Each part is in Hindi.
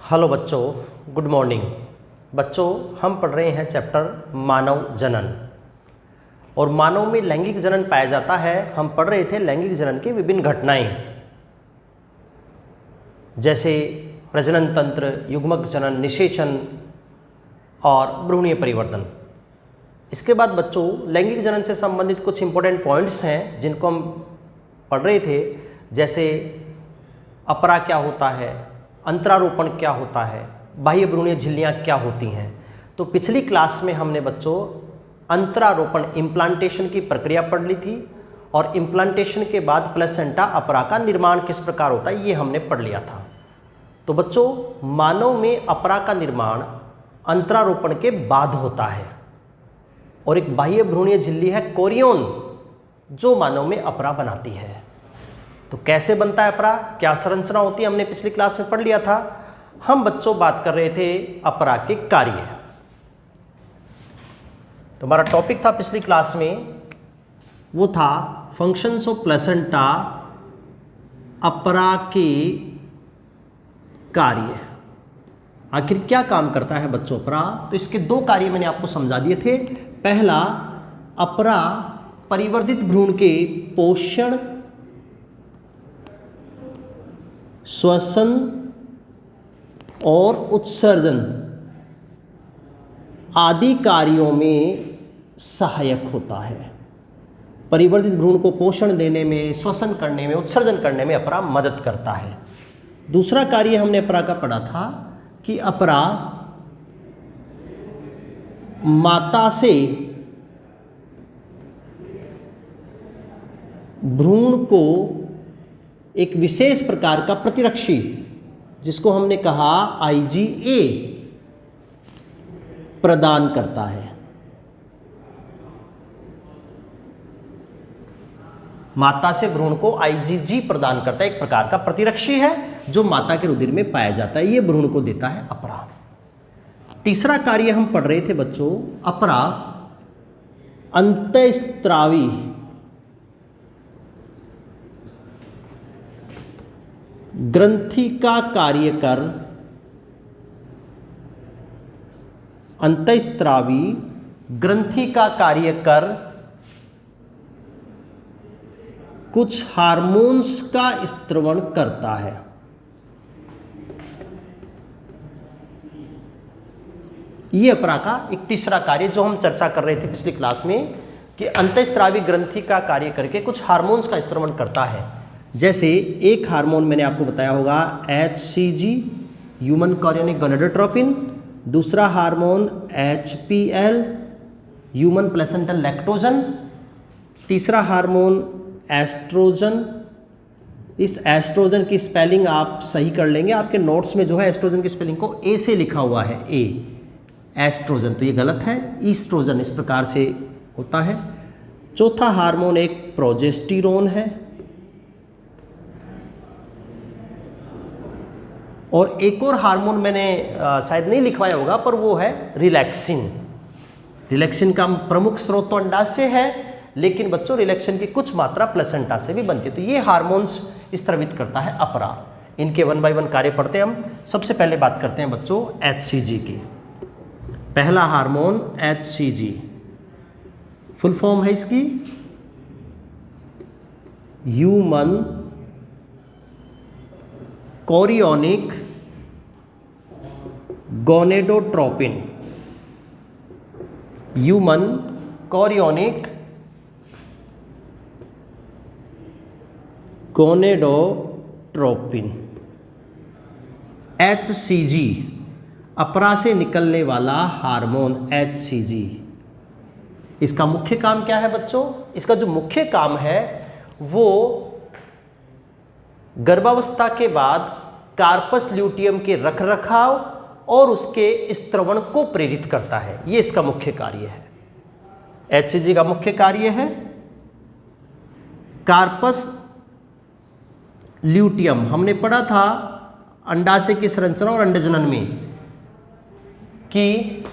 हेलो बच्चों, गुड मॉर्निंग। बच्चों, हम पढ़ रहे हैं चैप्टर मानव जनन और मानव में लैंगिक जनन पाया जाता है। हम पढ़ रहे थे लैंगिक जनन की विभिन्न घटनाएं, जैसे प्रजनन तंत्र, युग्मक जनन, निषेचन और भ्रूणीय परिवर्तन। इसके बाद बच्चों लैंगिक जनन से संबंधित कुछ इंपॉर्टेंट पॉइंट्स हैं जिनको हम पढ़ रहे थे, जैसे अपरा क्या होता है, अंतरारोपण क्या होता है, बाह्य भ्रूणीय झिल्लियाँ क्या होती हैं। तो पिछली क्लास में हमने बच्चों अंतरारोपण इम्प्लांटेशन की प्रक्रिया पढ़ ली थी और इम्प्लांटेशन के बाद प्लेसेंटा अपरा का निर्माण किस प्रकार होता है ये हमने पढ़ लिया था। तो बच्चों मानव में अपरा का निर्माण अंतरारोपण के बाद होता है और एक बाह्य भ्रूणीय झिल्ली है कोरियन जो मानव में अपरा बनाती है। तो कैसे बनता है अपरा, क्या संरचना होती है, हमने पिछली क्लास में पढ़ लिया था। हम बच्चों बात कर रहे थे अपरा के कार्य। तो हमारा टॉपिक था पिछली क्लास में, वो था फंक्शंस ऑफ प्लेसेंटा, अपरा के कार्य। आखिर क्या काम करता है बच्चों अपरा? तो इसके दो कार्य मैंने आपको समझा दिए थे। पहला, अपरा परिवर्धित भ्रूण के पोषण, श्वसन और उत्सर्जन आदि कार्यों में सहायक होता है। परिवर्धित भ्रूण को पोषण देने में, श्वसन करने में, उत्सर्जन करने में अपरा मदद करता है। दूसरा कार्य हमने अपरा का पढ़ा था कि अपरा माता से भ्रूण को एक विशेष प्रकार का प्रतिरक्षी, जिसको हमने कहा IgA, प्रदान करता है। माता से भ्रूण को IgG प्रदान करता है, एक प्रकार का प्रतिरक्षी है जो माता के रुधिर में पाया जाता है। ये भ्रूण को देता है अपरा। तीसरा कार्य हम पढ़ रहे थे बच्चों, अपरा अंतःस्त्रावी ग्रंथि का कार्य कर, अंतःस्त्रावी ग्रंथि का कार्य कर कुछ हार्मोन्स का स्त्रवण करता है। ये अपरा का एक तीसरा कार्य जो हम चर्चा कर रहे थे पिछली क्लास में, कि अंतःस्त्रावी ग्रंथि का कार्य करके कुछ हार्मोन्स का स्त्रवण करता है। जैसे एक हार्मोन मैंने आपको बताया होगा HCG, ह्यूमन कोरियोनिक गोनेडोट्रोपिन। दूसरा hormone HPL, human placental lactogen. तीसरा हार्मोन एस्ट्रोजन। इस एस्ट्रोजन की स्पेलिंग आप सही कर लेंगे, आपके नोट्स में जो है एस्ट्रोजन की स्पेलिंग को A से लिखा हुआ है, A एस्ट्रोजन, तो ये गलत है, ईस्ट्रोजन इस प्रकार से होता है। चौथा हार्मोन एक प्रोजेस्टेरोन है और एक और हार्मोन मैंने शायद नहीं लिखवाया होगा, पर वो है रिलैक्सिन। रिलैक्सिन का प्रमुख स्रोत तो अंडाशय है, लेकिन बच्चों रिलैक्सिन की कुछ मात्रा प्लेसेंटा से भी बनती है। तो ये हार्मोन्स स्त्रवित करता है अपरा। इनके 1 बाय 1 कार्य पढ़ते हैं हम। सबसे पहले बात करते हैं बच्चों HCG की। पहला हार्मोन HCG, फुल फॉर्म है इसकी human chorionic gonadotropin. Human chorionic gonadotropin, HCG, अपरा से निकलने वाला हार्मोन HCG। इसका मुख्य काम क्या है बच्चों? इसका जो मुख्य काम है वो गर्भावस्था के बाद कार्पस ल्यूटियम के रखरखाव और उसके स्त्रवण को प्रेरित करता है। ये इसका मुख्य कार्य है। HCG का मुख्य कार्य है कार्पस ल्यूटियम। हमने पढ़ा था अंडाशय की संरचना और अंडजनन में कि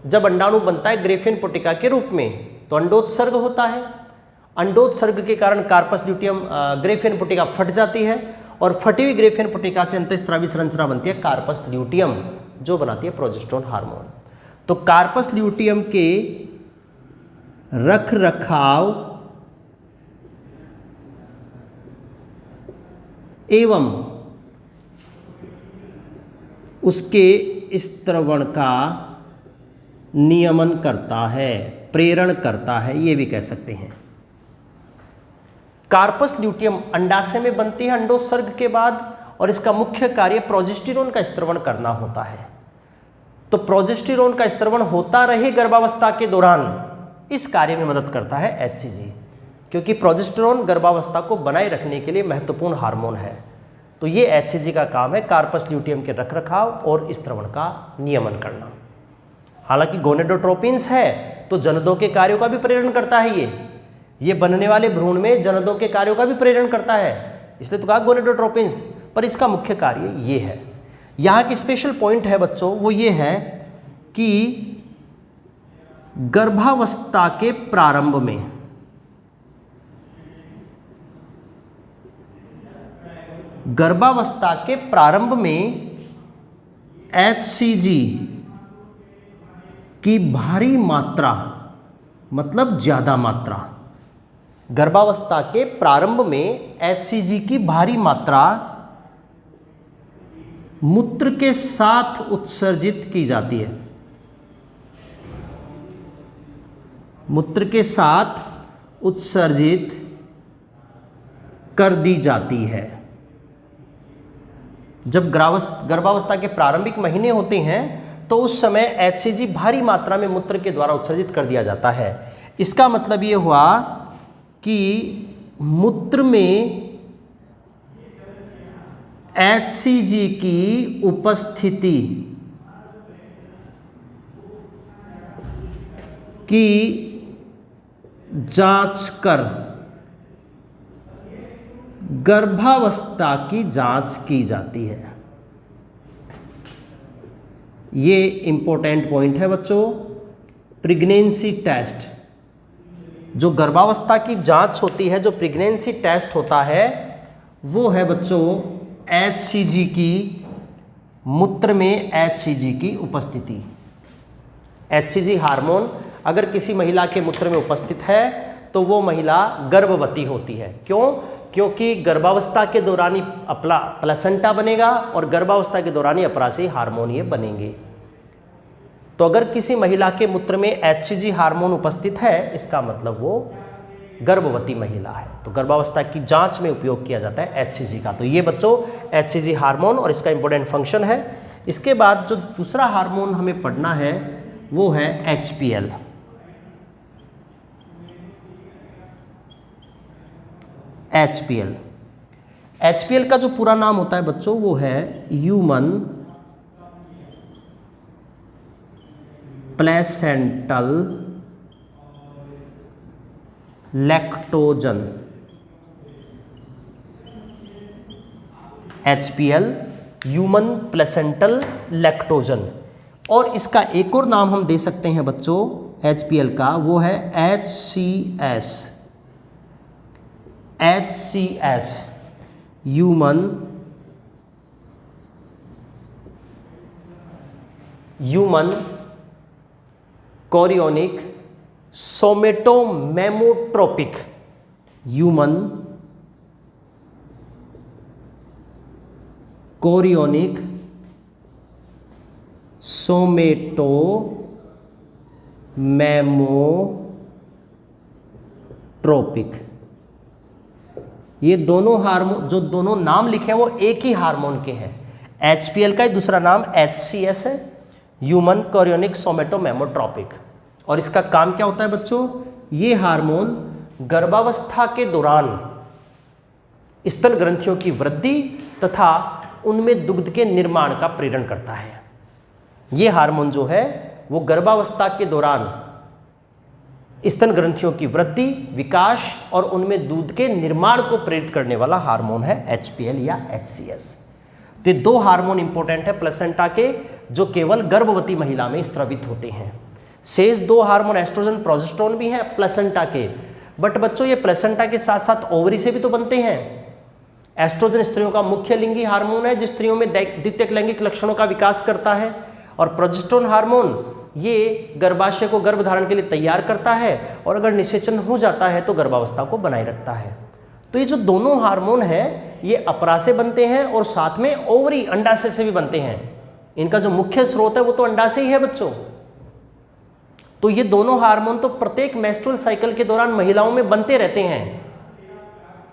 जब अंडाणु बनता है ग्रेफियन पुटिका के रूप में तो अंडोत्सर्ग होता है। अंडोत्सर्ग के कारण कार्पस ल्यूटियम ग्रेफियन पुटिका फट जाती है और फटी हुई ग्रेफियन पट्टिका से अंतःस्रावी संरचना बनती है कार्पस ल्यूटियम, जो बनाती है प्रोजेस्टेरोन हार्मोन। तो कार्पस ल्यूटियम के रख रखाव एवं उसके स्त्रवण का नियमन करता है, प्रेरण करता है, ये भी कह सकते हैं। कार्पस ल्यूटियम अंडाशय में बनती है अंडोत्सर्ग के बाद, और इसका मुख्य कार्य प्रोजेस्टेरोन का स्त्रवण करना होता है। तो प्रोजेस्टेरोन का स्त्रवण होता रहे गर्भावस्था के दौरान, इस कार्य में मदद करता है HCG, क्योंकि प्रोजेस्टेरोन गर्भावस्था को बनाए रखने के लिए महत्वपूर्ण हार्मोन है। तो ये HCG का काम है, कार्पस ल्यूटियम के रखरखाव और स्त्रवण का नियमन करना। हालांकि गोनेडोट्रोपिन्स है तो जनदों के कार्यों का भी प्रेरण करता है। ये बनने वाले भ्रूण में जनदों के कार्यों का भी प्रेरण करता है, इसलिए तो कहा गोनेडोट्रोपिन्स, पर इसका मुख्य कार्य ये है। यहाँ की स्पेशल पॉइंट है बच्चों, वो ये है कि गर्भावस्था के प्रारंभ में HCG की भारी मात्रा, मतलब ज्यादा मात्रा, गर्भावस्था के प्रारंभ में HCG की भारी मात्रा मूत्र के साथ उत्सर्जित की जाती है। मूत्र के साथ उत्सर्जित कर दी जाती है। जब गर्भावस्था के प्रारंभिक महीने होते हैं तो उस समय HCG भारी मात्रा में मूत्र के द्वारा उत्सर्जित कर दिया जाता है। इसका मतलब ये हुआ कि मूत्र में HCG की उपस्थिति की जांच कर गर्भावस्था की जांच की जाती है। ये इंपॉर्टेंट पॉइंट है बच्चों। प्रेगनेंसी टेस्ट, जो गर्भावस्था की जांच होती है, जो प्रेगनेंसी टेस्ट होता है, वो है बच्चों HCG की, मूत्र में HCG की उपस्थिति। HCG हार्मोन अगर किसी महिला के मूत्र में उपस्थित है तो वो महिला गर्भवती होती है। क्यों? क्योंकि गर्भावस्था के दौरान ही प्लेसेंटा बनेगा और गर्भावस्था के दौरान ही अपरासी हार्मोन ये बनेंगे। तो अगर किसी महिला के मूत्र में HCG हार्मोन उपस्थित है, इसका मतलब वो गर्भवती महिला है। तो गर्भावस्था की जांच में उपयोग किया जाता है HCG का। तो ये बच्चों HCG हार्मोन और इसका इंपॉर्टेंट फंक्शन है। इसके बाद जो दूसरा हार्मोन हमें पढ़ना है वो है HPL। HPL का जो पूरा नाम होता है बच्चों वो है human placental lactogen. HPL human placental lactogen. और इसका एक और नाम हम दे सकते हैं बच्चों HPL का, वो है HCS। Human chorionic somatomammotropic. Human chorionic somatomammotropic. ये दोनों हार्मोन, जो दोनों नाम लिखे हैं वो एक ही हार्मोन के हैं। HPL का ही दूसरा नाम HCS है, ह्यूमन कोरियोनिक सोमेटोमेमोट्रोपिक। और इसका काम क्या होता है बच्चों? ये हार्मोन गर्भावस्था के दौरान स्तन ग्रंथियों की वृद्धि तथा उनमें दुग्ध के निर्माण का प्रेरण करता है। ये हार्मोन जो है वो गर्भावस्था के दौरान स्तन ग्रंथियों की वृद्धि, विकास और उनमें दूध के निर्माण को प्रेरित करने वाला हार्मोन है HPL या HCS। तो ये दो हार्मोन इंपॉर्टेंट है प्लेसेंटा के, जो केवल गर्भवती महिला में स्रावित होते हैं। शेष दो हार्मोन एस्ट्रोजन प्रोजेस्टेरोन भी हैं प्लेसेंटा के, बट बच्चों ये प्लेसेंटा के साथ साथ ओवरी से भी तो बनते हैं। एस्ट्रोजन स्त्रियों का मुख्य लिंगी हार्मोन है, जो स्त्रियों में द्वितीयक लैंगिक लक्षणों का विकास करता है। और प्रोजेस्टेरोन हार्मोन ये गर्भाशय को गर्भधारण के लिए तैयार करता है, और अगर निषेचन हो जाता है तो गर्भावस्था को बनाए रखता है। तो ये जो दोनों हार्मोन हैं ये अपरा से बनते हैं और साथ में ओवरी अंडाशय से भी बनते हैं। इनका जो मुख्य स्रोत है वो तो अंडाशय ही है बच्चों। तो ये दोनों हार्मोन तो प्रत्येक मेंस्ट्रुअल साइकिल के दौरान महिलाओं में बनते रहते हैं,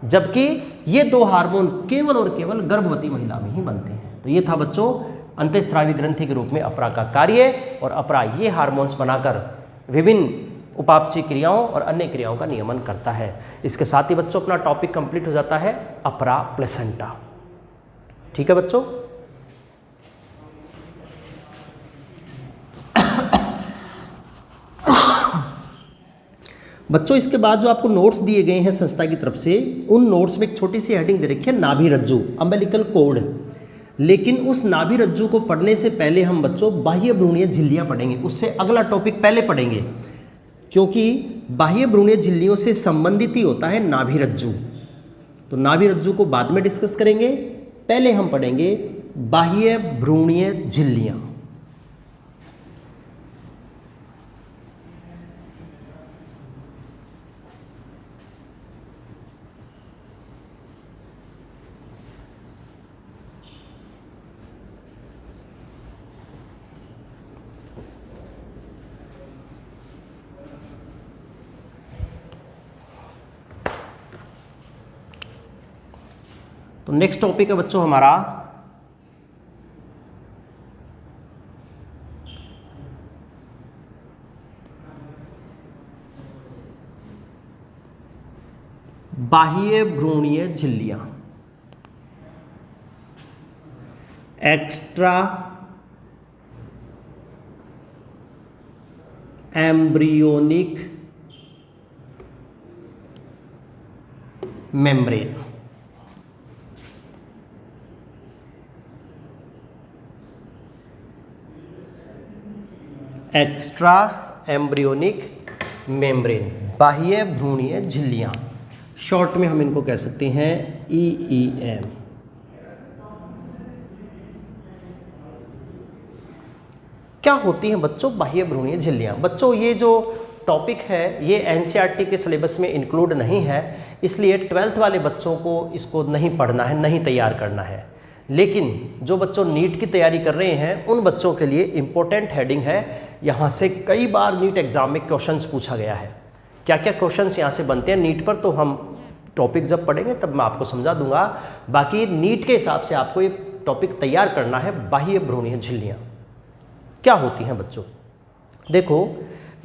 जबकि ये दो हार्मोन केवल और केवल गर्भवती महिला में ही बनते हैं। तो ये था बच्चों अंतःस्रावी ग्रंथि के रूप में अपरा का कार्य, और अपरा ये हार्मोन्स बनाकर विभिन्न उपापचयी क्रियाओं और अन्य क्रियाओं का नियमन करता है। इसके साथ ही बच्चों अपना टॉपिक कंप्लीट हो जाता है अपरा प्लेसेंटा। ठीक है बच्चों। बच्चों इसके बाद जो आपको नोट्स दिए गए हैं संस्था की तरफ से, उन नोट्स में एक छोटी सी हेडिंग दे रखी है नाभि रज्जु, अम्बिलिकल कोड। लेकिन उस नाभि रज्जु को पढ़ने से पहले हम बच्चों बाह्य भ्रूणीय झिल्लियां पढ़ेंगे। उससे अगला टॉपिक पहले पढ़ेंगे, क्योंकि बाह्य भ्रूणीय झिल्लियों से संबंधित ही होता है नाभि रज्जु। तो नाभि रज्जु को बाद में डिस्कस करेंगे, पहले हम पढ़ेंगे बाह्य भ्रूणीय झिल्लियां। तो नेक्स्ट टॉपिक है बच्चों हमारा बाह्य भ्रूणीय झिल्लियां, extra embryonic membrane. Extra embryonic membrane, बाह्य भ्रूणीय झिल्लियां, शॉर्ट में हम इनको कह सकते हैं EEM। क्या होती हैं बच्चों बाह्य भ्रूणीय झिल्लियां? बच्चों ये जो टॉपिक है ये NCERT के सिलेबस में इंक्लूड नहीं है, इसलिए 12th वाले बच्चों को इसको नहीं पढ़ना है, नहीं तैयार करना है। लेकिन जो बच्चों नीट की तैयारी कर रहे हैं उन बच्चों के लिए इम्पोर्टेंट हेडिंग है। यहाँ से कई बार नीट एग्जाम में क्वेश्चंस पूछा गया है। क्या क्या क्वेश्चंस यहाँ से बनते हैं नीट पर, तो हम टॉपिक जब पढ़ेंगे तब मैं आपको समझा दूंगा। बाकी नीट के हिसाब से आपको ये टॉपिक तैयार करना है। बाह्य भ्रूणीय झिल्लियाँ क्या होती हैं बच्चों? देखो,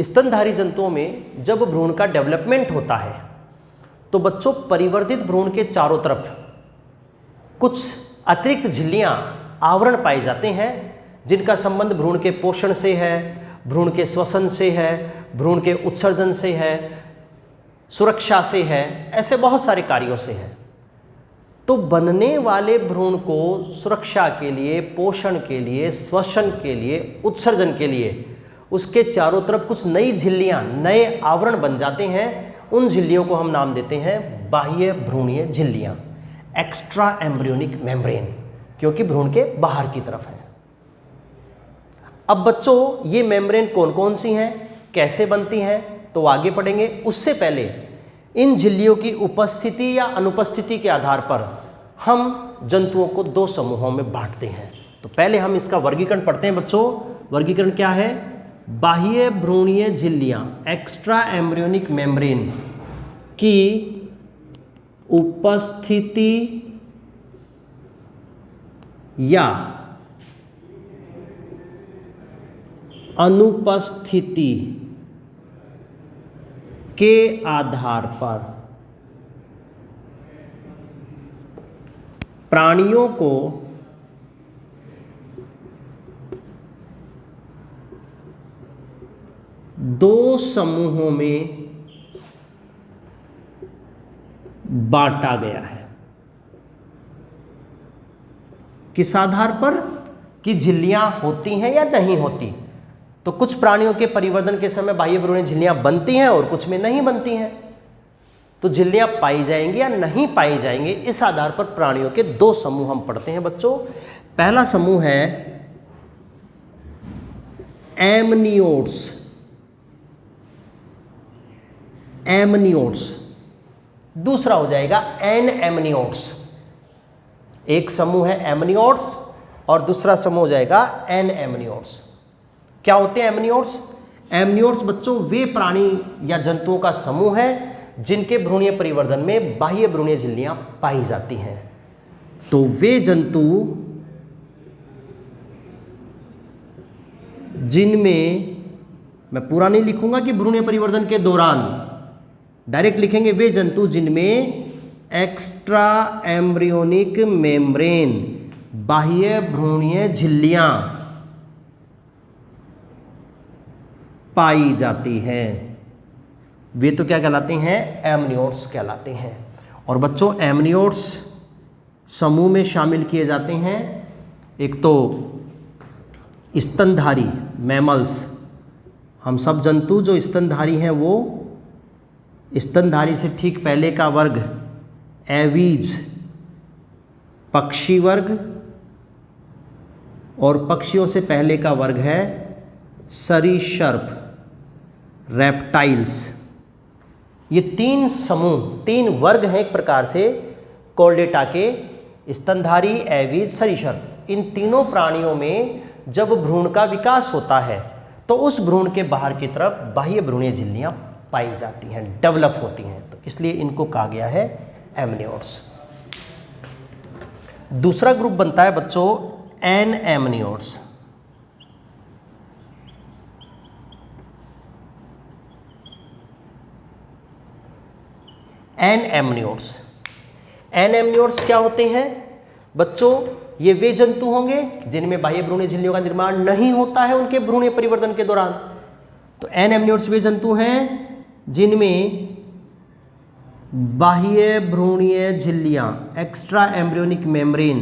स्तनधारी जंतुओं में जब भ्रूण का डेवलपमेंट होता है तो बच्चों परिवर्धित भ्रूण के चारों तरफ कुछ अतिरिक्त झिल्लियां आवरण पाए जाते हैं, जिनका संबंध भ्रूण के पोषण से है, भ्रूण के श्वसन से है, भ्रूण के उत्सर्जन से है, सुरक्षा से है, ऐसे बहुत सारे कार्यों से है। तो बनने वाले भ्रूण को सुरक्षा के लिए, पोषण के लिए, श्वसन के लिए, उत्सर्जन के लिए उसके चारों तरफ कुछ नई झिल्लियां, नए आवरण बन जाते हैं। उन झिल्लियों को हम नाम देते हैं बाह्य भ्रूणीय झिल्लियां, एक्स्ट्रा एम्ब्रियोनिक मेम्ब्रेन, क्योंकि भ्रूण के बाहर की तरफ है। अब बच्चों ये मेम्ब्रेन कौन कौन सी हैं, कैसे बनती हैं, तो आगे पढ़ेंगे। उससे पहले इन झिल्लियों की उपस्थिति या अनुपस्थिति के आधार पर हम जंतुओं को दो समूहों में बांटते हैं। तो पहले हम इसका वर्गीकरण पढ़ते हैं बच्चों। वर्गीकरण क्या है? बाह्य भ्रूणीय झिल्लियां, एक्स्ट्रा एम्ब्रियोनिक मेम्ब्रेन की उपस्थिति या अनुपस्थिति के आधार पर प्राणियों को दो समूहों में बांटा गया है। किस आधार पर? कि झिल्लियां होती हैं या नहीं होती। तो कुछ प्राणियों के परिवर्धन के समय बाह्य भ्रूणीय झिल्लियां बनती हैं और कुछ में नहीं बनती हैं। तो झिल्लियां पाई जाएंगी या नहीं पाई जाएंगी, इस आधार पर प्राणियों के दो समूह हम पढ़ते हैं बच्चों। पहला समूह है एमनियोट्स। एमनियोट्स। दूसरा हो जाएगा एनएमनियोट्स। एक समूह है एमनियोट्स और दूसरा समूह हो जाएगा एनएमनियोट्स। क्या होते हैं एमनियोट्स? एमनियोट्स बच्चों वे प्राणी या जंतुओं का समूह है जिनके भ्रूणीय परिवर्धन में बाह्य भ्रूणीय झिल्लियां पाई जाती हैं। तो वे जंतु जिनमें, मैं पूरा नहीं लिखूंगा कि भ्रूणीय परिवर्धन के दौरान, डायरेक्ट लिखेंगे वे जंतु जिनमें एक्स्ट्रा एम्ब्रियोनिक मेम्ब्रेन बाह्य भ्रूणीय झिल्लियां पाई जाती हैं, वे तो क्या कहलाते हैं? एमनियोट्स कहलाते हैं। और बच्चों एमनियोट्स समूह में शामिल किए जाते हैं, एक तो स्तनधारी मैमल्स, हम सब जंतु जो स्तनधारी हैं वो स्तनधारी से ठीक पहले का वर्ग एवीज पक्षी वर्ग, और पक्षियों से पहले का वर्ग है सरीसृप रेप्टाइल्स। ये तीन समूह, तीन वर्ग हैं एक प्रकार से कॉर्डेटा के, स्तनधारी, एवीज, सरीसृप। इन तीनों प्राणियों में जब भ्रूण का विकास होता है तो उस भ्रूण के बाहर की तरफ बाह्य भ्रूणीय झिल्लियां पाई जाती हैं, डेवलप होती हैं, तो इसलिए इनको कहा गया है एमनियोट्स। दूसरा ग्रुप बनता है बच्चों एनएमनियोट्स। एनएमनियोट्स। एनएमनियोट्स क्या होते हैं बच्चों? ये वे जंतु होंगे जिनमें बाह्य भ्रूणीय झिल्लियों का निर्माण नहीं होता है उनके भ्रूणीय परिवर्तन के दौरान। तो एनएमनियोट्स वे जंतु हैं जिनमें बाह्य भ्रूणीय झिल्लियां एक्स्ट्रा एम्ब्रियोनिक मेम्ब्रेन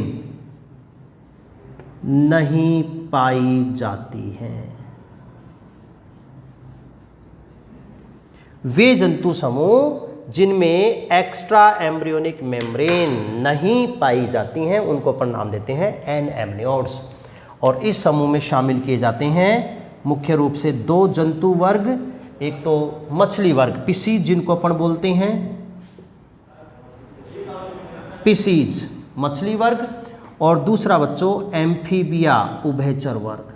नहीं पाई जाती हैं। वे जंतु समूह जिनमें एक्स्ट्रा एम्ब्रियोनिक मेम्ब्रेन नहीं पाई जाती हैं उनको अपन नाम देते हैं एनएमनियोट्स। और इस समूह में शामिल किए जाते हैं मुख्य रूप से दो जंतु वर्ग, एक तो मछली वर्ग पिसीज जिनको अपन बोलते हैं पिसीज मछली वर्ग, और दूसरा बच्चों एम्फीबिया उभयचर वर्ग।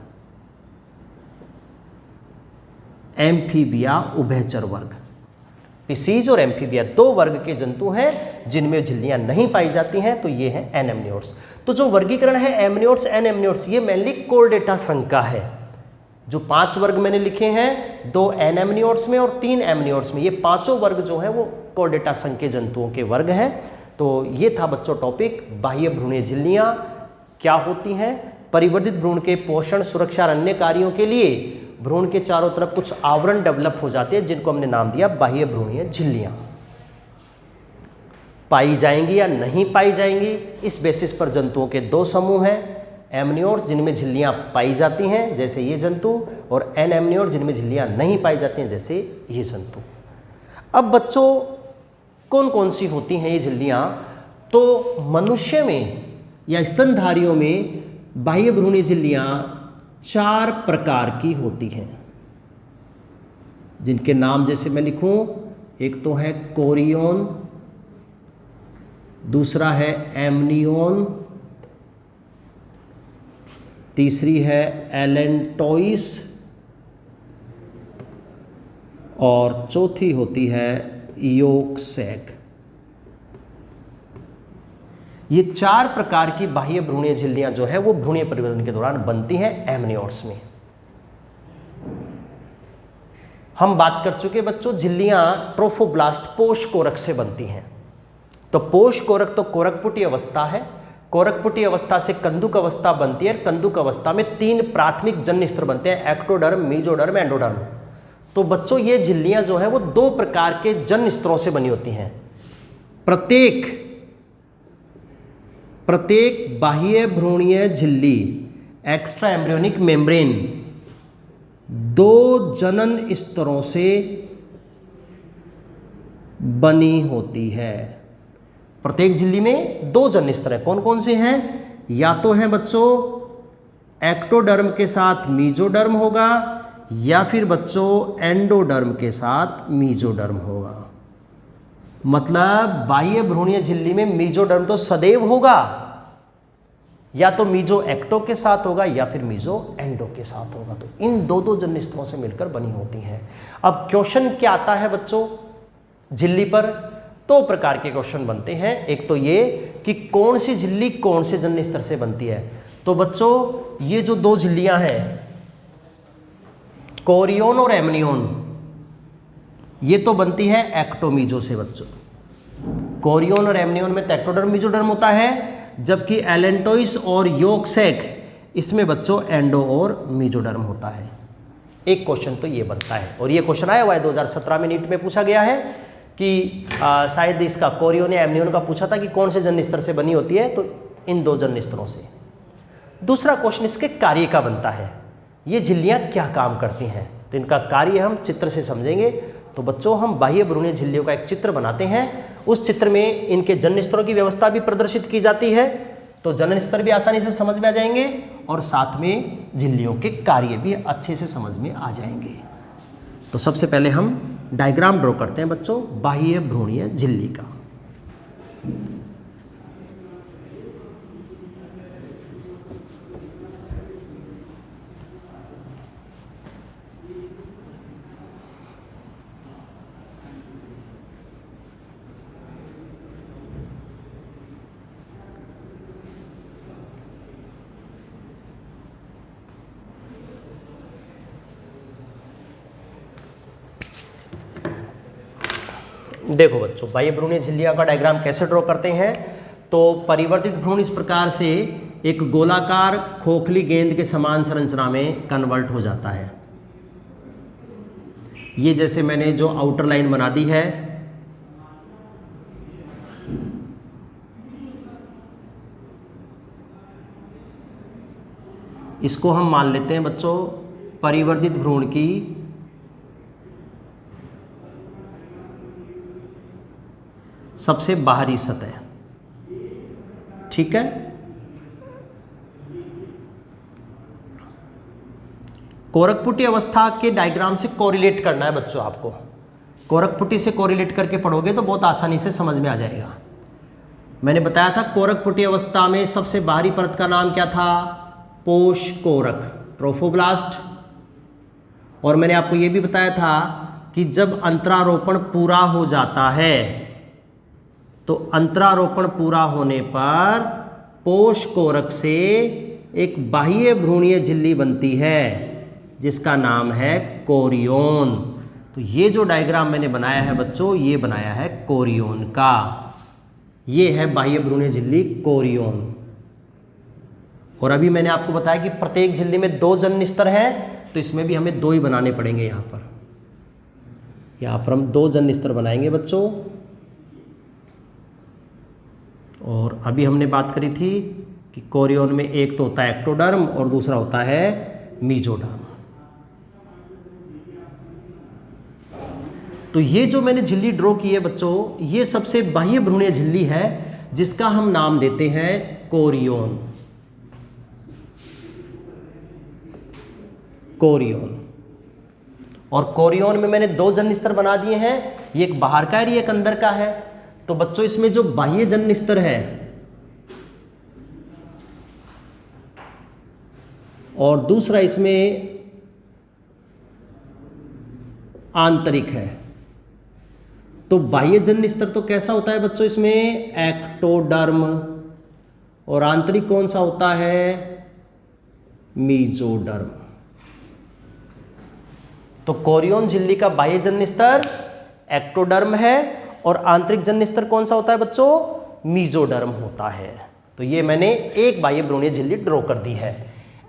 एम्फीबिया उभयचर वर्ग, पिसीज और एम्फीबिया दो वर्ग के जंतु हैं जिनमें झिल्लियां नहीं पाई जाती हैं, तो ये है एनएमनियोट्स। तो जो वर्गीकरण है एमनियोट्स एनएमनियोट्स, ये मेनली कॉर्डेटा संघ का है। जो 5 वर्ग मैंने लिखे हैं, 2 एनएमनियोट्स में और 3 एमनियोट्स में, ये पांचों वर्ग जो हैं वो कॉर्डेटा संघ के जंतुओं के वर्ग हैं। तो ये था बच्चों टॉपिक, बाह्य भ्रूणीय झिल्लियां क्या होती हैं। परिवर्धित भ्रूण के पोषण, सुरक्षा और अन्य कार्यों के लिए भ्रूण के चारों तरफ कुछ आवरण डेवलप हो जाते हैं जिनको हमने नाम दिया बाह्य भ्रूणीय झिल्लियां। पाई जाएंगी या नहीं पाई जाएंगी, इस बेसिस पर जंतुओं के दो समूह हैं, एमनियोट्स जिनमें झिल्लियां पाई जाती हैं जैसे ये जंतु, और एनएमनियोट्स जिनमें झिल्लियां नहीं पाई जाती हैं जैसे ये जंतु। अब बच्चों कौन कौन सी होती हैं ये झिल्लियां? तो मनुष्य में या स्तनधारियों में बाह्य भ्रूणीय झिल्लियां 4 प्रकार की होती हैं, जिनके नाम जैसे मैं लिखूं, एक तो है कोरियोन, दूसरा है एमनियोन, तीसरी है एलेंटोइस, और चौथी होती है योक्सैक। ये 4 प्रकार की बाह्य भ्रूणीय झिल्लियां जो है वो भ्रूणीय परिवर्तन के दौरान बनती हैं एमनियोट्स में। हम बात कर चुके बच्चों, झिल्लियां ट्रोफोब्लास्ट पोष कोरक से बनती हैं। तो पोष कोरक तो कोरकपुटी अवस्था है, कोरकपुटी अवस्था से कंदुक अवस्था बनती है। कंदुक अवस्था में 3 प्राथमिक जन्य स्तर बनते हैं, एक्टोडर्म, मेसोडर्म, एंडोडर्म। तो बच्चों ये झिल्लियां जो है वो 2 प्रकार के जन्य स्तरों से बनी होती हैं। प्रत्येक बाह्य भ्रूणीय झिल्ली एक्स्ट्रा एम्ब्रियोनिक मेम्ब्रेन 2 जनन स्तरों से बनी होती है। प्रत्येक झिल्ली में दो जन्य स्तर हैं। कौन कौन से हैं? या तो है बच्चों एक्टोडर्म के साथ मीजोडर्म होगा, या फिर बच्चों एंडोडर्म के साथ मीजोडर्म होगा। मतलब बाह्य भ्रूणीय झिल्ली में मीजोडर्म तो सदैव होगा, या तो मीजो एक्टो के साथ होगा या फिर मीजो एंडो के साथ होगा। तो इन दो दो जन्य स्तरों से मिलकर बनी होती हैं। अब क्वेश्चन क्या आता है बच्चों झिल्ली पर? दो प्रकार के क्वेश्चन बनते हैं। एक तो ये कि कौन सी झिल्ली कौन से जन्य स्तर से बनती है। तो बच्चों ये जो दो झिल्लियां हैं कोरियोन और एमनियोन, ये तो बनती है एक्टोमीजो से बच्चों। कोरियोन और एमनियोन में एक्टोडर्म मीजोडर्म होता है, जबकि एलेंटोइस और योगसैक इसमें बच्चों एंडो और मीजोडर्म होता है। एक क्वेश्चन तो ये बनता है, और ये क्वेश्चन आया हुआ है 2017 में नीट में पूछा गया है कि शायद इसका कोरियोन या एमनियोन का पूछा था कि कौन से जन्य स्तर से बनी होती है, तो इन दो जन्य स्तरों से। दूसरा क्वेश्चन इसके कार्य का बनता है, ये झिल्लियां क्या काम करती हैं। तो इनका कार्य हम चित्र से समझेंगे। तो बच्चों हम बाह्य भ्रूणीय झिल्लियों का एक चित्र बनाते हैं, उस चित्र में इनके जन्य स्तरों की व्यवस्था भी प्रदर्शित की जाती है, तो जन्य स्तर भी आसानी से समझ में आ जाएंगे और साथ में झिल्लियों के कार्य भी अच्छे से समझ में आ जाएंगे। तो सबसे पहले हम डायग्राम ड्रॉ करते हैं बच्चों बाह्य भ्रूणीय झिल्ली का। देखो बच्चों बाह्य भ्रूणीय झिल्लियां का डायग्राम कैसे ड्रॉ करते हैं। तो परिवर्तित भ्रूण इस प्रकार से एक गोलाकार खोखली गेंद के समान संरचना में कन्वर्ट हो जाता है। ये जैसे मैंने जो आउटर लाइन बना दी है, इसको हम मान लेते हैं बच्चों परिवर्तित भ्रूण की सबसे बाहरी सतह। ठीक है, कोरकपुटी अवस्था के डायग्राम से कोरिलेट करना है बच्चों आपको। कोरकपुटी से कोरिलेट करके पढ़ोगे तो बहुत आसानी से समझ में आ जाएगा। मैंने बताया था कोरकपुटी अवस्था में सबसे बाहरी परत का नाम क्या था? पोष कोरक, ट्रोफोब्लास्ट। और मैंने आपको यह भी बताया था कि जब अंतरारोपण पूरा हो जाता है तो अंतरारोपण पूरा होने पर पोष कोरक से एक बाह्य भ्रूणीय झिल्ली बनती है जिसका नाम है कोरियोन। तो ये जो डायग्राम मैंने बनाया है बच्चों, ये बनाया है कोरियोन का। ये है बाह्य भ्रूणीय झिल्ली कोरियोन। और अभी मैंने आपको बताया कि प्रत्येक झिल्ली में दो जन्य स्तर हैं, तो इसमें भी हमें दो ही बनाने पड़ेंगे। यहाँ पर हम दो जन्य स्तर बनाएंगे बच्चों। और अभी हमने बात करी थी कि कोरियोन में एक तो होता है एक्टोडर्म और दूसरा होता है मीजोडर्म। तो ये जो मैंने झिल्ली ड्रॉ की है बच्चों, ये सबसे बाह्य भ्रूणीय झिल्ली है जिसका हम नाम देते हैं कोरियोन। कोरियोन। और कोरियोन में मैंने दो जन्य स्तर बना दिए हैं, ये एक बाहर का है, एक अंदर का है। तो बच्चों इसमें जो बाह्य जन्य स्तर है और दूसरा इसमें आंतरिक है। तो बाह्य जन्य स्तर तो कैसा होता है बच्चों? इसमें एक्टोडर्म। और आंतरिक कौन सा होता है? मीजोडर्म। तो कोरियोन झिल्ली का बाह्य जन्य स्तर एक्टोडर्म है और आंतरिक जन्य स्तर कौन सा होता है बच्चों? मीजोडर्म होता है। तो ये मैंने एक बाह्य भ्रूणीय झिल्ली ड्रॉ कर दी है।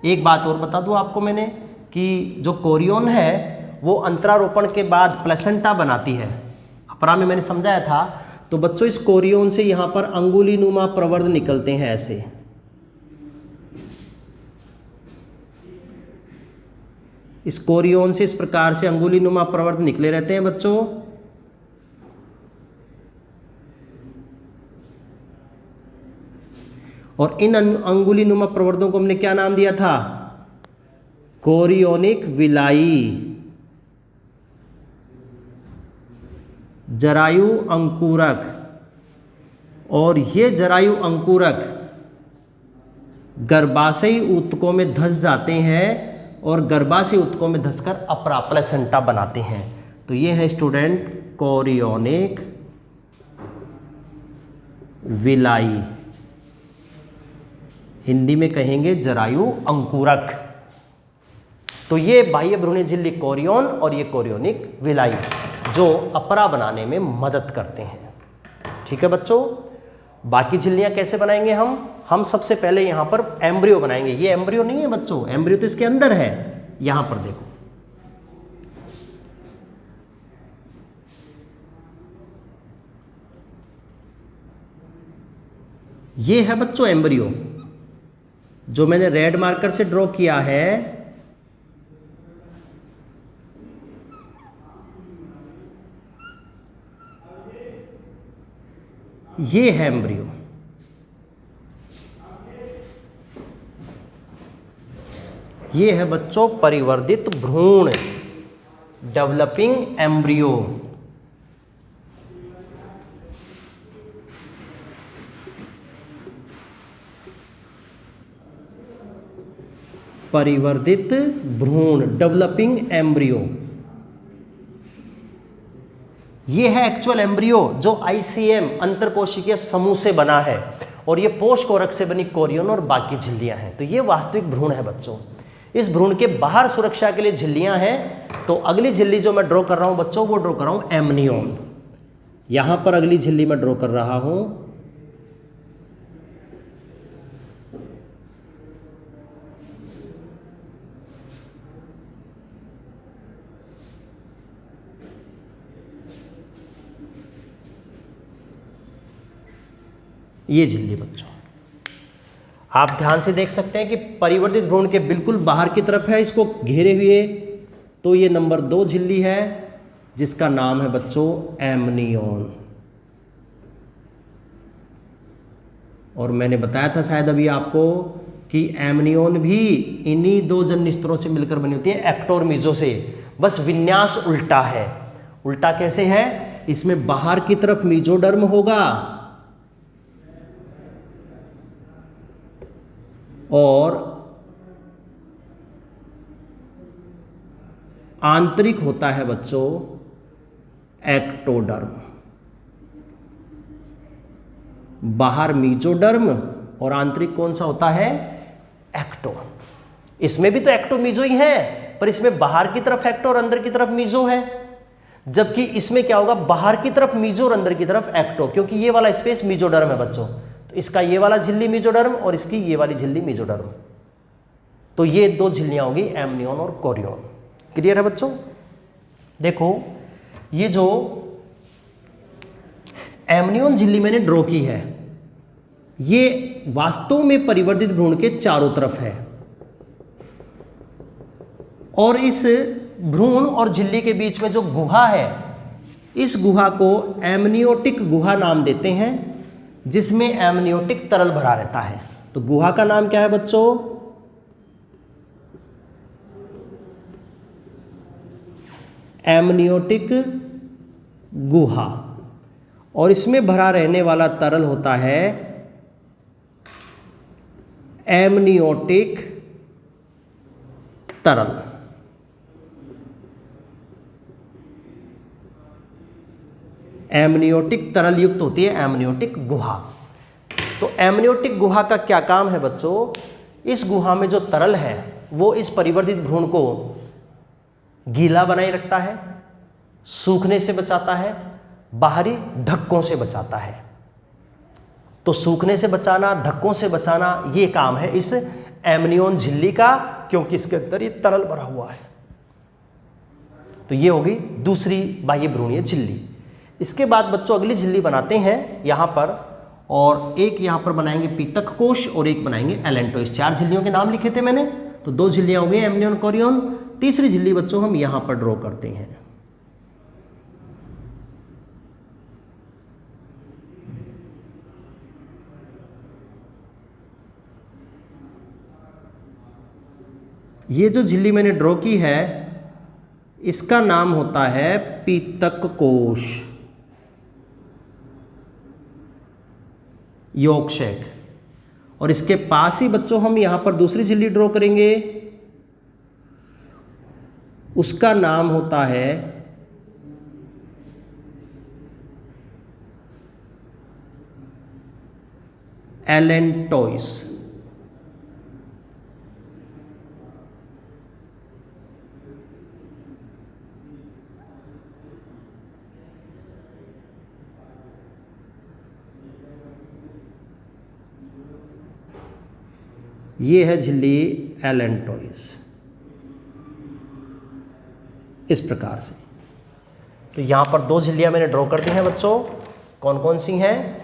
एक बात और बता दूं आपको मैंने कि जो कोरियोन है वो अंतरारोपण के बाद प्लेसेंटा बनाती है। अपरा में मैंने समझाया था। तो बच्चों इस कोरियोन से यहाँ पर अंगुलीनुमा प्रवर्ध निकलते हैं ऐसे। इस कोरियोन से इस प्रकार से अंगुलीनुमा प्रवर्ध निकले रहते हैं बच्चों। और इन अंगुली नुमा प्रवर्तों को हमने क्या नाम दिया था? कोरियोनिक विलाई, जरायु अंकुरक। और ये जरायु अंकुरक गर्भाशयी ऊतकों में धंस जाते हैं और गर्भाशयी ऊतकों में धंसकर अपरा प्लेसेंटा बनाते हैं। तो ये है स्टूडेंट कोरियोनिक विलाई, हिंदी में कहेंगे जरायु अंकुरक। तो ये बाह्य भ्रूणीय झिल्ली कोरियोन और ये कोरियोनिक विलाई जो अपरा बनाने में मदद करते हैं। ठीक है बच्चों, बाकी झिल्लियां कैसे बनाएंगे हम सबसे पहले यहां पर एम्ब्रियो बनाएंगे। ये एम्ब्रियो नहीं है बच्चों, एम्ब्रियो तो इसके अंदर है। यहां पर देखो, ये है बच्चों एम्ब्रियो जो मैंने रेड मार्कर से ड्रॉ किया है। ये है एम्ब्रियो। ये है बच्चों परिवर्धित भ्रूण, डेवलपिंग एम्ब्रियो। परिवर्धित भ्रूण, डेवलपिंग एम्ब्रियो। ये है एक्चुअल एम्ब्रियो जो आईसीएम अंतरकोशिकीय समूह से बना है और ये पोष कोरक से बनी कोरियन और बाकी झिल्लियां हैं। तो ये वास्तविक भ्रूण है बच्चों। इस भ्रूण के बाहर सुरक्षा के लिए झिल्लियां हैं। तो अगली झिल्ली जो मैं ड्रॉ कर रहा हूं बच्चों, वो ड्रॉ कर रहा हूं एमनियोन। यहां पर अगली झिल्ली मैं ड्रॉ कर रहा हूं। ये झिल्ली बच्चों आप ध्यान से देख सकते हैं कि परिवर्तित भ्रूण के बिल्कुल बाहर की तरफ है, इसको घेरे हुए। तो ये नंबर 2 झिल्ली है जिसका नाम है बच्चों एमनियोन। और मैंने बताया था शायद अभी आपको कि एमनियोन भी इन्हीं 2 जन्य स्तरों से मिलकर बनी होती है, एक्टो और मीजो से। बस विन्यास उल्टा है। उल्टा कैसे है? इसमें बाहर की तरफ मीजोडर्म होगा और आंतरिक होता है बच्चों एक्टोडर्म। बाहर मीजोडर्म और आंतरिक कौन सा होता है? एक्टो। इसमें भी तो एक्टो मीजो ही है, पर इसमें बाहर की तरफ एक्टो और अंदर की तरफ मीजो है। जबकि इसमें क्या होगा? बाहर की तरफ मीजो और अंदर की तरफ एक्टो, क्योंकि ये वाला स्पेस मीजोडर्म है बच्चों। तो इसका ये वाला झिल्ली मीजोडर्म और इसकी ये वाली झिल्ली मीजोडर्म। तो ये 2 झिल्लियां होगी एमनियोन और कोरियोन। क्लियर है बच्चों? देखो ये जो एमनियोन झिल्ली मैंने ड्रॉ की है, ये वास्तव में परिवर्तित भ्रूण के चारों तरफ है। और इस भ्रूण और झिल्ली के बीच में जो गुहा है, इस गुहा को एमनियोटिक गुहा नाम देते हैं, जिसमें एमनियोटिक तरल भरा रहता है। तो गुहा का नाम क्या है बच्चों? एमनियोटिक गुहा। और इसमें भरा रहने वाला तरल होता है एमनियोटिक तरल। एमनियोटिक तरल युक्त होती है एमनियोटिक गुहा। तो एमनियोटिक गुहा का क्या काम है बच्चों? इस गुहा में जो तरल है वो इस परिवर्तित भ्रूण को गीला बनाए रखता है, सूखने से बचाता है, बाहरी धक्कों से बचाता है। तो सूखने से बचाना, धक्कों से बचाना, ये काम है इस एमनियोन झिल्ली का, क्योंकि इसके अंदर ये तरल भरा हुआ है। तो ये होगी दूसरी बाह्य भ्रूणीय झिल्ली। इसके बाद बच्चों अगली झिल्ली बनाते हैं यहाँ पर, और एक यहाँ पर बनाएंगे पीतक कोश और एक बनाएंगे एलेंटोइस। 4 झिल्लियों के नाम लिखे थे मैंने। तो 2 झिल्लियाँ हो गई एमनियोन कोरियोन। तीसरी झिल्ली बच्चों हम यहाँ पर ड्रॉ करते हैं। ये जो झिल्ली मैंने ड्रॉ की है इसका नाम होता है पीतक कोश, यॉर्क शैक। और इसके पास ही बच्चों हम यहां पर दूसरी झिल्ली ड्रॉ करेंगे, उसका नाम होता है एलेंटोइस। ये है झिल्ली एलेंटोइस, इस प्रकार से। तो यहां पर दो झिल्लियां मैंने ड्रॉ कर दी हैं बच्चों, कौन कौन सी हैं?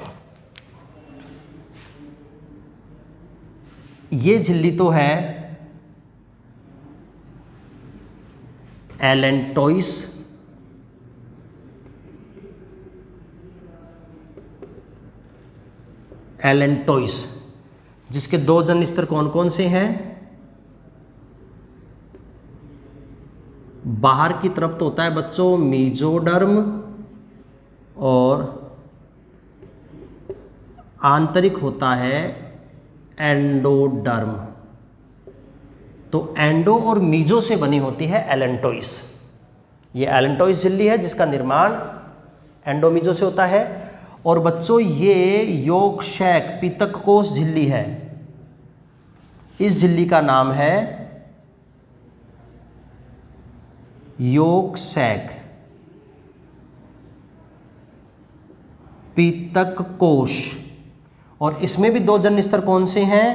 ये झिल्ली तो है एलेंटोइस, एलेंटोइस, जिसके दो जन्य स्तर कौन कौन से हैं? बाहर की तरफ तो होता है बच्चों मीजोडर्म, और आंतरिक होता है एंडोडर्म। तो एंडो और मीजो से बनी होती है एलेंटोइस। ये एलेंटोइस झिल्ली है जिसका निर्माण एंडोमीजो से होता है। और बच्चों ये यॉर्क शैक पीतक कोश झिल्ली है, इस झिल्ली का नाम है यॉर्क शैक पीतक कोश। और इसमें भी दो जन्य स्तर कौन से हैं?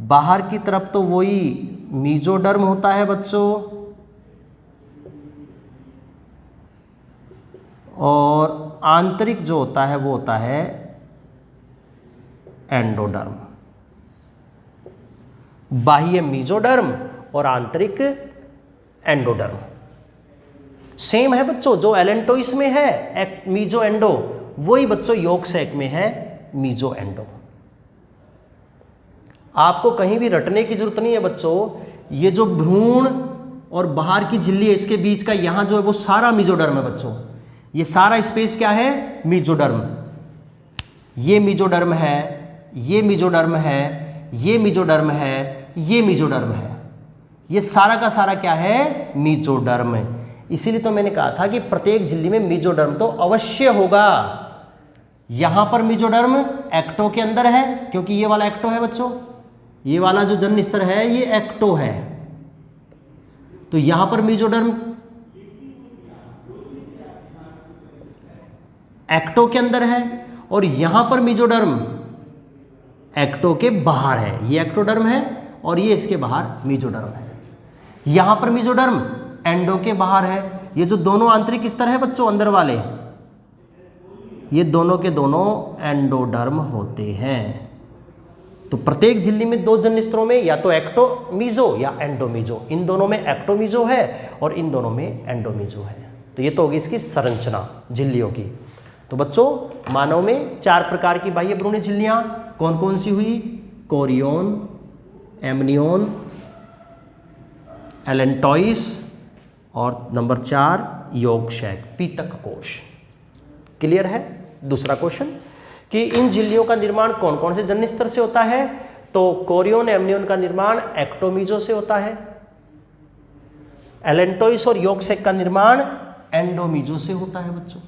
बाहर की तरफ तो वही मीजोडर्म होता है बच्चों, और आंतरिक जो होता है वो होता है एंडोडर्म। बाह्य मीजोडर्म और आंतरिक एंडोडर्म सेम है बच्चों, जो एलेंटोइस में है मीजो एंडो, वही बच्चों यॉर्क शैक में है मीजो एंडो। आपको कहीं भी रटने की जरूरत नहीं है बच्चों। ये जो भ्रूण और बाहर की झिल्ली है इसके बीच का यहां जो है वो सारा मीजोडर्म है बच्चों। ये सारा स्पेस क्या है? मीजोडर्म। ये मीजोडर्म है, ये मीजोडर्म है, ये मीजोडर्म है, ये मीजोडर्म है। ये सारा का सारा क्या है? मीजोडर्म है। इसीलिए तो मैंने कहा था कि प्रत्येक झिल्ली में मीजोडर्म तो अवश्य होगा। यहां पर मीजोडर्म एक्टो के अंदर है, क्योंकि ये वाला एक्टो है बच्चों, ये वाला जो जन्य स्तर है ये एक्टो है। तो यहां पर मीजोडर्म एक्टो के अंदर है, और यहां पर मीजोडर्म एक्टो के बाहर है। ये एक्टोडर्म है और ये इसके बाहर मीजोडर्म है। यहां पर मीजोडर्म एंडो के बाहर है। ये जो दोनों आंतरिक स्तर है बच्चों अंदर वाले, ये दोनों के दोनों एंडोडर्म होते हैं। तो प्रत्येक झिल्ली में दो जन्य स्तरों में या तो एक्टोमीजो या एंडोमीजो, इन दोनों में एक्टोमीजो है और इन दोनों में एंडोमीजो है। तो ये तो होगी इसकी संरचना झिल्लियों की। तो बच्चों मानव में 4 प्रकार की बाह्य भ्रूणीय झिल्लियां कौन कौन सी हुई? कोरियोन, एमनियोन, एलेंटोइस और नंबर 4 यॉर्क शैक पीतक कोश। क्लियर है? दूसरा क्वेश्चन कि इन झिल्लियों का निर्माण कौन कौन से जन्य स्तर से होता है? तो कोरियोन एमनियोन का निर्माण एक्टोमीजो से होता है, एलेंटोइस और यॉर्क शैक का निर्माण एंडोमीजो से होता है बच्चों।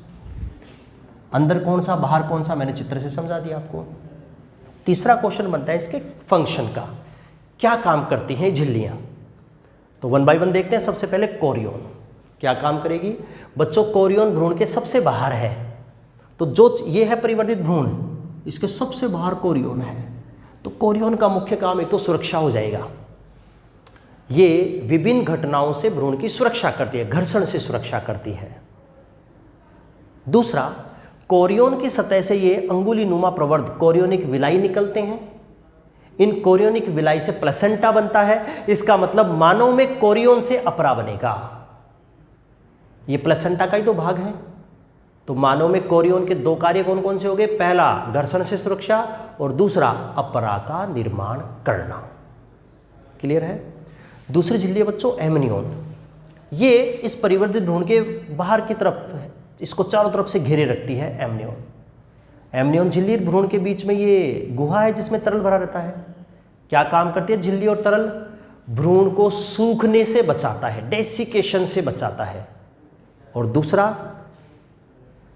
अंदर कौन सा बाहर कौन सा मैंने चित्र से समझा दिया आपको। तीसरा क्वेश्चन बनता है इसके फंक्शन का, क्या काम करती हैं झिल्लियां। तो 1 बाय 1 देखते हैं। सबसे पहले कोरियोन क्या काम करेगी बच्चों? कोरियोन भ्रूण के सबसे बाहर है। तो जो ये है परिवर्तित भ्रूण, इसके सबसे बाहर कोरियोन है। तो कोरियोन का मुख्य काम एक तो सुरक्षा हो जाएगा, ये विभिन्न घटनाओं से भ्रूण की सुरक्षा करती है, घर्षण से सुरक्षा करती है। दूसरा, कोरियोन की सतह से ये अंगुली नुमा प्रवर्ध कोरियोनिक विलाई निकलते हैं। इन कोरियोनिक विलाई से प्लेसेंटा बनता है। इसका मतलब मानव में कोरियोन से अपरा बनेगा। ये प्लेसेंटा का ही तो भाग है। तो मानव में कोरियोन के 2 कार्य कौन कौन से हो गए? पहला घर्षण से सुरक्षा और दूसरा अपरा का निर्माण करना। क्लियर है? दूसरी झिल्ली है बच्चों एमनियोन। ये इस परिवर्तित भ्रूण के बाहर की तरफ इसको चारों तरफ से घेरे रखती है एमनियोन। एमनियोन झिल्ली और भ्रूण के बीच में ये गुहा है जिसमें तरल भरा रहता है। क्या काम करती है झिल्ली और तरल? भ्रूण को सूखने से बचाता है, डेसिकेशन से बचाता है, और दूसरा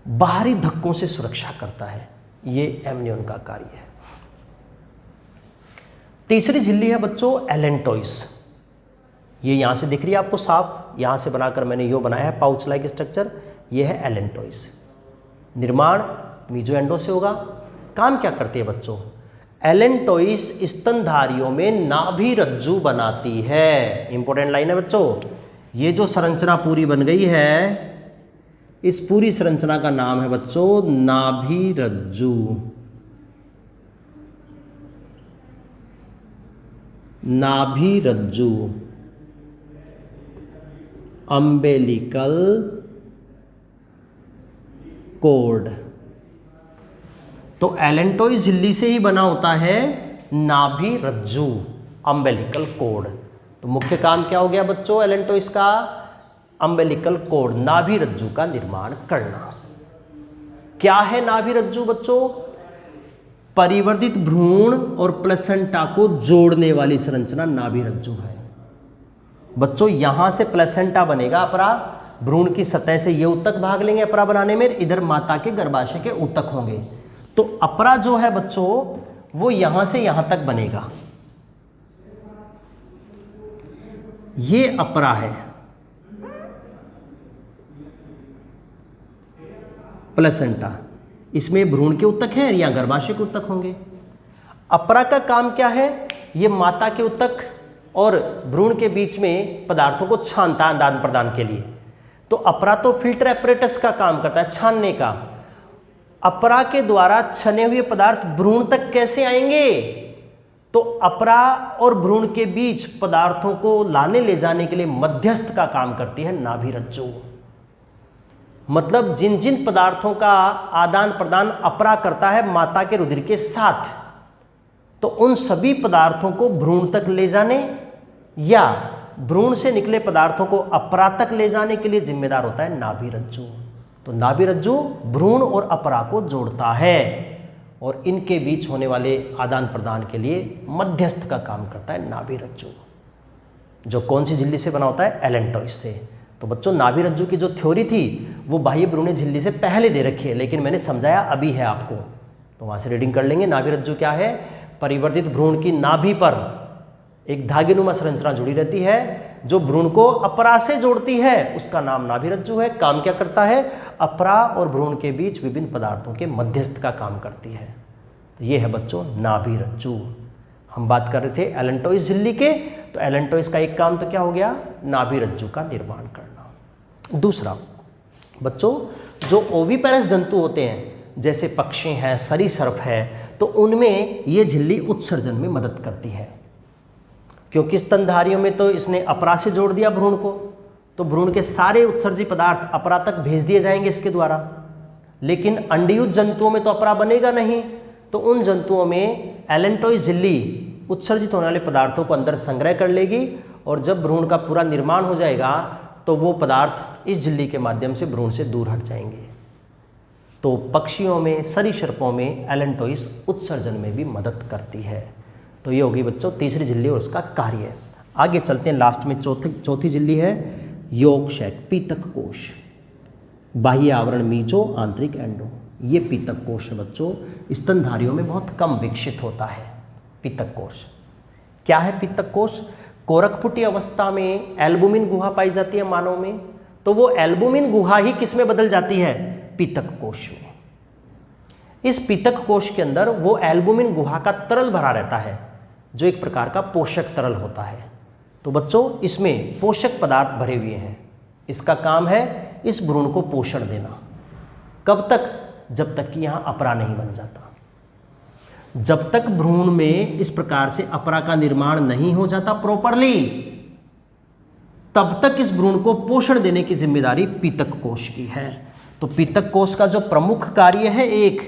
बाहरी धक्कों से सुरक्षा करता है। ये एमनियोन का कार्य है। तीसरी झिल्ली है बच्चों एलेंटोइस। ये यहां से दिख रही है आपको साफ, यहां से बनाकर मैंने यो बनाया है पाउच लाइक स्ट्रक्चर। ये है एलेंटोइस। निर्माण मीजोएंडो से होगा। काम क्या करती है बच्चों? एलेंटोइस स्तनधारियों में नाभि रज्जु बनाती है। इंपॉर्टेंट लाइन है बच्चों। ये जो संरचना पूरी बन गई है, इस पूरी संरचना का नाम है बच्चों नाभि रज्जु। नाभि रज्जु, अम्बेलिकल कोड। तो एलेंटोइस झिल्ली से ही बना होता है नाभि रज्जु, अम्बेलिकल कोड। तो मुख्य काम क्या हो गया बच्चों एलेंटोइस का? अम्बेलिकल कोड, नाभि रज्जु का निर्माण करना। क्या है नाभि रज्जु बच्चों? परिवर्तित भ्रूण और प्लेसेंटा को जोड़ने वाली संरचना नाभि रज्जु है। बच्चों यहां से प्लेसेंटा बनेगा अपरा, भ्रूण की सतह से ये ऊतक भाग लेंगे अपरा बनाने में, इधर माता के गर्भाशय के ऊतक होंगे। तो अपरा जो है बच्चों वो यहां से यहां तक बनेगा। ये अपरा है, प्लेसेंटा, इसमें भ्रूण के ऊतक हैं या गर्भाशय के ऊतक होंगे। अपरा का काम क्या है? ये माता के ऊतक और भ्रूण के बीच में पदार्थों को छानता है आदान प्रदान के लिए। तो अपरा तो फिल्टर एपरेटस का काम करता है, छानने का। अपरा के द्वारा छने हुए पदार्थ भ्रूण तक कैसे आएंगे? तो अपरा और भ्रूण के बीच पदार्थों को लाने ले जाने के लिए मध्यस्थ का काम करती है नाभि रज्जु। मतलब जिन जिन पदार्थों का आदान प्रदान अपरा करता है माता के रुधिर के साथ, तो उन सभी पदार्थों को भ्रूण तक ले जाने या भ्रूण से निकले पदार्थों को अपरा तक ले जाने के लिए जिम्मेदार होता है नाभि रज्जु। तो नाभि रज्जु भ्रूण और अपरा को जोड़ता है और इनके बीच होने वाले आदान प्रदान के लिए मध्यस्थ का काम करता है नाभि रज्जु, जो कौन सी झिल्ली से बना होता है? एलेंटोइस से। तो बच्चों नाभि रज्जु की जो थ्योरी थी वो बाह्य भ्रूणीय झिल्ली से पहले दे रखी है, लेकिन मैंने समझाया अभी है आपको, तो वहां से रीडिंग कर लेंगे। नाभि रज्जु क्या है? परिवर्तित भ्रूण की नाभि पर एक धागेनुमा संरचना जुड़ी रहती है जो भ्रूण को अपरा से जोड़ती है, उसका नाम नाभि रज्जु है। काम क्या करता है? अपरा और भ्रूण के बीच विभिन्न पदार्थों के मध्यस्थ का काम करती है। तो ये है बच्चों नाभि रज्जु। हम बात कर रहे थे एलेंटोइस झिल्ली के, तो एलेंटोइस का एक काम तो क्या हो गया? नाभि रज्जु का निर्माण करना। दूसरा बच्चों जो ओविपेरस जंतु होते हैं जैसे पक्षी हैं, सरीसृप है, तो उनमें ये झिल्ली उत्सर्जन में मदद करती है। क्योंकि स्तनधारियों में तो इसने अपरा से जोड़ दिया भ्रूण को, तो भ्रूण के सारे उत्सर्जी पदार्थ अपरा तक भेज दिए जाएंगे इसके द्वारा। लेकिन अंडयुज जंतुओं में तो अपरा बनेगा नहीं, तो उन जंतुओं में एलेंटोइस झिल्ली उत्सर्जित होने वाले पदार्थों को अंदर संग्रह कर लेगी और जब भ्रूण का पूरा निर्माण हो जाएगा तो वो पदार्थ इस झिल्ली के माध्यम से भ्रूण से दूर हट जाएंगे। तो पक्षियों में, सरीसृपों में एलेंटोइस उत्सर्जन में भी मदद करती है। तो ये होगी बच्चों तीसरी झिल्ली और उसका कार्य। आगे चलते हैं, लास्ट में चौथी झिल्ली है योगशैक, पीतक कोश। बाह्य आवरण मीजो, आंतरिक एंडो। ये पीतक कोश है बच्चों, स्तनधारियों में बहुत कम विकसित होता है पीतक कोश। क्या है पीतक कोश? कोरकपुटी अवस्था में एल्बुमिन गुहा पाई जाती है मानव में, तो वो एल्बुमिन गुहा ही किस में बदल जाती है? पीतक कोश में। इस पीतक कोश के अंदर वो एल्बुमिन गुहा का तरल भरा रहता है जो एक प्रकार का पोषक तरल होता है। तो बच्चों इसमें पोषक पदार्थ भरे हुए हैं। इसका काम है इस भ्रूण को पोषण देना। कब तक? जब तक कि यहाँ अपरा नहीं बन जाता। जब तक भ्रूण में इस प्रकार से अपरा का निर्माण नहीं हो जाता प्रॉपरली, तब तक इस भ्रूण को पोषण देने की जिम्मेदारी पीतक कोश की है। तो पीतक कोश का जो प्रमुख कार्य है एक,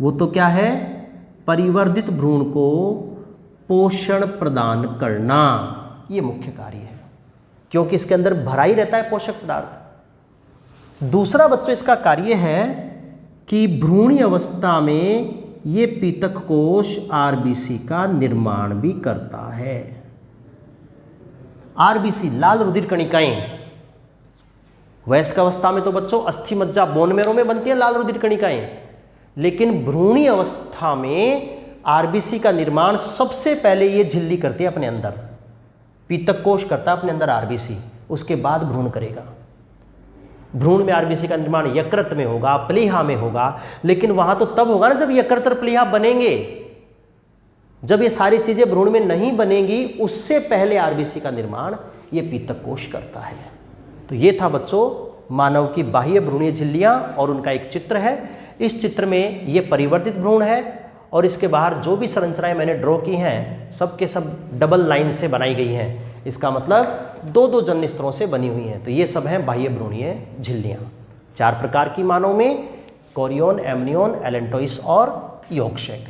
वो तो क्या है? परिवर्धित भ्रूण को पोषण प्रदान करना, ये मुख्य कार्य है, क्योंकि इसके अंदर भरा ही रहता है पोषक पदार्थ। दूसरा बच्चों इसका कार्य है कि भ्रूणी अवस्था में ये पीतक कोश आरबीसी का निर्माण भी करता है। आरबीसी लाल रुधिर कणिकाएं, वयस्क अवस्था में तो बच्चों अस्थि मज्जा बोन मैरो में बनती है लाल रुधिर कणिकाएं, लेकिन भ्रूणी अवस्था में आरबीसी का निर्माण सबसे पहले ये झिल्ली करती है अपने अंदर, पीतक कोश करता है अपने अंदर आरबीसी, उसके बाद भ्रूण करेगा। भ्रूण में आरबीसी का निर्माण यकृत में होगा, प्लीहा में होगा, लेकिन वहां तो तब होगा ना जब यकृत और प्लीहा बनेंगे। जब ये सारी चीजें भ्रूण में नहीं बनेंगी, उससे पहले आरबीसी का निर्माण ये पीतक कोश करता है। तो ये था बच्चों मानव की बाह्य भ्रूणीय झिल्लियां और उनका एक चित्र है। इस चित्र में ये परिवर्तित भ्रूण है और इसके बाहर जो भी संरचनाएं मैंने ड्रॉ की हैं सब के सब डबल लाइन से बनाई गई हैं। इसका मतलब दो दो जन्य स्तरों से बनी हुई हैं। तो ये सब हैं बाह्य भ्रूणीय झिल्लियां। 4 प्रकार की मानव में, कोरियन, एमनियन, एलेंटोइस और योगशैक।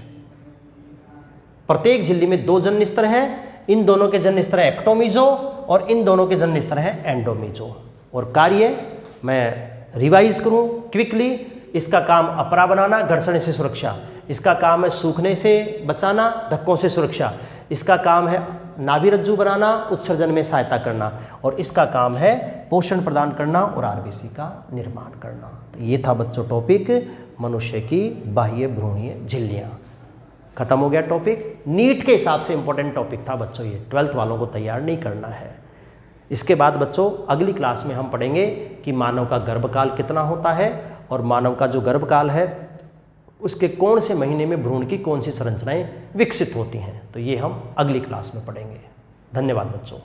प्रत्येक झिल्ली में 2 जन्य स्तर हैं। इन दोनों के जन्य स्तर है एक्टोमीजो और इन दोनों के जन्य स्तर है एंडोमीजो। और कार्य मैं रिवाइज करूं क्विकली, इसका काम अपरा बनाना, घर्षण से सुरक्षा। इसका काम है सूखने से बचाना, धक्कों से सुरक्षा। इसका काम है नाभि रज्जु बनाना, उत्सर्जन में सहायता करना। और इसका काम है पोषण प्रदान करना और आरबीसी का निर्माण करना। तो ये था बच्चों टॉपिक मनुष्य की बाह्य भ्रूणीय झिल्लियाँ। खत्म हो गया टॉपिक। नीट के हिसाब से इंपॉर्टेंट टॉपिक था बच्चों ये, 12th वालों को तैयार नहीं करना है। इसके बाद बच्चों अगली क्लास में हम पढ़ेंगे कि मानव का गर्भकाल कितना होता है और मानव का जो गर्भकाल है उसके कौन से महीने में भ्रूण की कौन सी संरचनाएं विकसित होती हैं। तो ये हम अगली क्लास में पढ़ेंगे। धन्यवाद बच्चों।